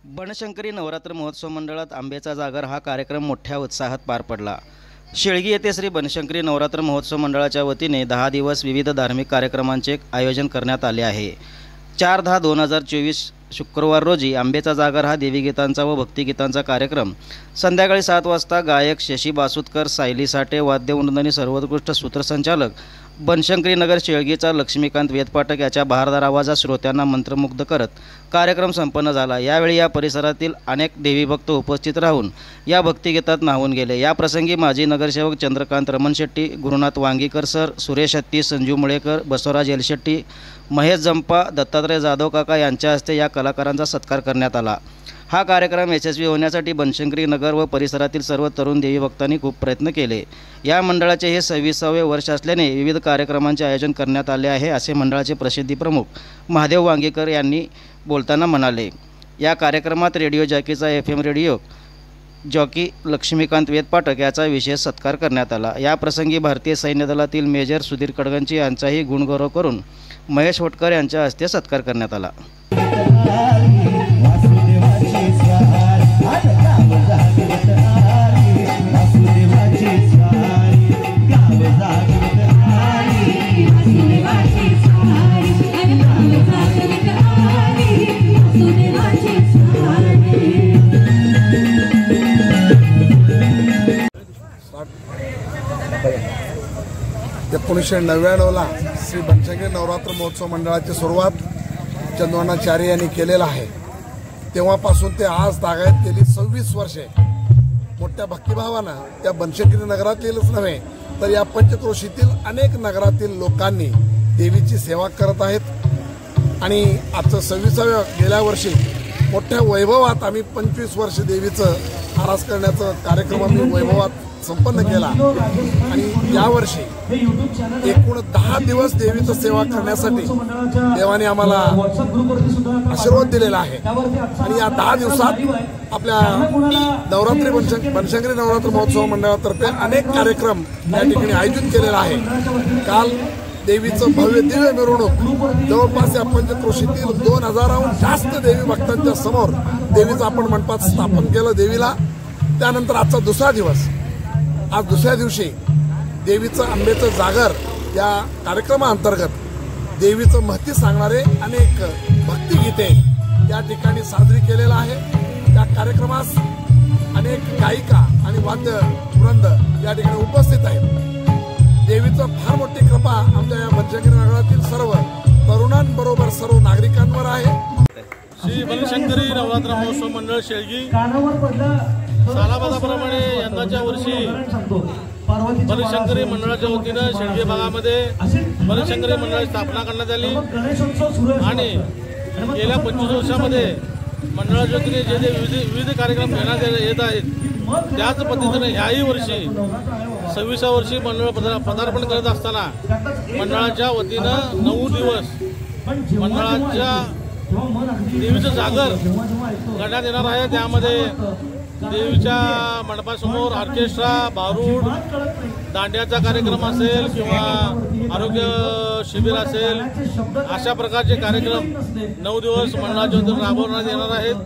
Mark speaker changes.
Speaker 1: बनशंकरी नवरात्र महोत्सव मंडळात आंब्याचा जागर हा कार्यक्रम मोठ्या उत्साहात पार पडला। शेळगी येथे श्री बनशंकरी नवरात्र महोत्सव मंडळाच्या वतीने 10 दिवस विविध धार्मिक कार्यक्रमांचे आयोजन करण्यात आले आहे। 4/10/2024 शुक्रवार रोजी आंब्याचा जागर हा देवीगीतांचा व भक्तिगीतांचा कार्यक्रम संध्याकाळी 7 वाजता गायक शशी बासुतकर, सायली साठे, वाद्यवृंदांनी सर्वोत्कृष्ट सूत्रसंचालक बनशंकरी नगर शेळगीचा लक्ष्मीकांत वेदपाठक याच्या बहारदार आवाजात श्रोत्यांना मंत्रमुग्ध करत कार्यक्रम संपन्न झाला। यावेळी या परिसरातील अनेक देवी भक्त उपस्थित राहून या भक्तिगीतात न्हावून गेले। या प्रसंगी माजी नगरसेवक चंद्रकांत रमण शेट्टी, गुरुनाथ वांगीकर सर, सुरेश हत्ती, संजू मुळेकर, बसवराज एलशेट्टी, महेश जंपा, दत्तात्रय जाधव काका यांच्या हस्ते या कलाकारांचा सत्कार करण्यात आला। हा कार्यक्रम यशस्वी होण्यासाठी बनशंकरी नगर व परिसरातील सर्व तरुण देवी भक्तांनी खूप प्रयत्न केले। या मंडळाचे हे 26वे वर्ष असल्याने विविध कार्यक्रमांचे आयोजन करण्यात आले आहे, असे मंडळाचे प्रसिद्धी प्रमुख महादेव वांगीकर यांनी बोलताना म्हणाले। या कार्यक्रमात रेडिओ जॉकीचा FM radio jockey Laxmikant Vedpathak याचा विशेष सत्कार करण्यात आला। या प्रसंगी भारतीय सैन्य दलातील मेजर सुधीर कडगंची यांचाही गुणगौरव करून महेश होटकर यांच्या हस्ते सत्कार करण्यात आला।
Speaker 2: एकोणीसशे 99ला श्री बनशंकरी नवरात्र महोत्सव मंडळाची सुरुवात चंदवानाचार्य यांनी केलेला आहे। तेव्हापासून ते आज तागायत गेली 26 वर्षे मोठ्या भक्तिभावानं त्या बनशंकरी नगरातीलच नव्हे तर या पंचक्रोशीतील अनेक नगरातील लोकांनी देवीची सेवा करत आहेत। आणि आजचं 26व्या गेल्या वर्षी मोठ्या वैभवात आम्ही 25 वर्ष देवीचं आरास करण्याचा कार्यक्रम आम्ही वैभवात संपन्न केला। आणि यावर्षी एकूण 10 दिवस देवीचं सेवा करण्यासाठी देवाने आम्हाला आशीर्वाद दिलेला आहे। आणि या 10 दिवसात आपल्या बनशंकरी नवरात्र महोत्सव मंडळातर्फे अनेक कार्यक्रम या ठिकाणी आयोजित केलेला आहे। काल देवीचं भव्य दिव्य मिरवणूक जवळपास या पंचक्रोशीतील 2000हून जास्त देवी भक्तांच्या समोर देवीचं आपण मंडपात स्थापन केलं देवीला। त्यानंतर आजचा दुसरा दिवस, आज दुसऱ्या दिवशी देवीचं आंब्याचं जागर या कार्यक्रमाअंतर्गत देवीचं महती सांगणारे अनेक भक्तिगीते या ठिकाणी साजरी केलेला आहे। त्या कार्यक्रमास अनेक गायिका आणि वाद्य वृंद या ठिकाणी उपस्थित आहेत। देवीचं फार मोठी कृपा आमच्या या बनशंकरी नगरातील सर्व तरुणांबरोबर सर्व नागरिकांवर आहे।
Speaker 3: श्री बनशंकरी नवरात्र महोत्सव मंडळ शेळगी सालाबादाप्रमाणे यंदाच्या वर्षी बनशंकरी मंडळाच्या वतीनं शेळगी भागामध्ये बनशंकरी मंडळाची स्थापना करण्यात आली। आणि गेल्या 25 वर्षामध्ये मंडळाच्या वतीने जे विविध कार्यक्रम घेण्यात येत आहेत त्याच पद्धतीने ह्याही वर्षी 26व्या वर्षी मंडळ पदार्पण करत असताना मंडळाच्या वतीनं 9 दिवस मंडळाच्या देवीचं जागर करण्यात येणार आहे। त्यामध्ये देवीच्या मंडपासमोर ऑर्केस्ट्रा, भारूड, दांड्याचा कार्यक्रम असेल किंवा आरोग्य शिबिर असेल, अशा प्रकारचे कार्यक्रम 9 दिवस मंडळाच्या वतीने राबवण्यात येणार आहेत।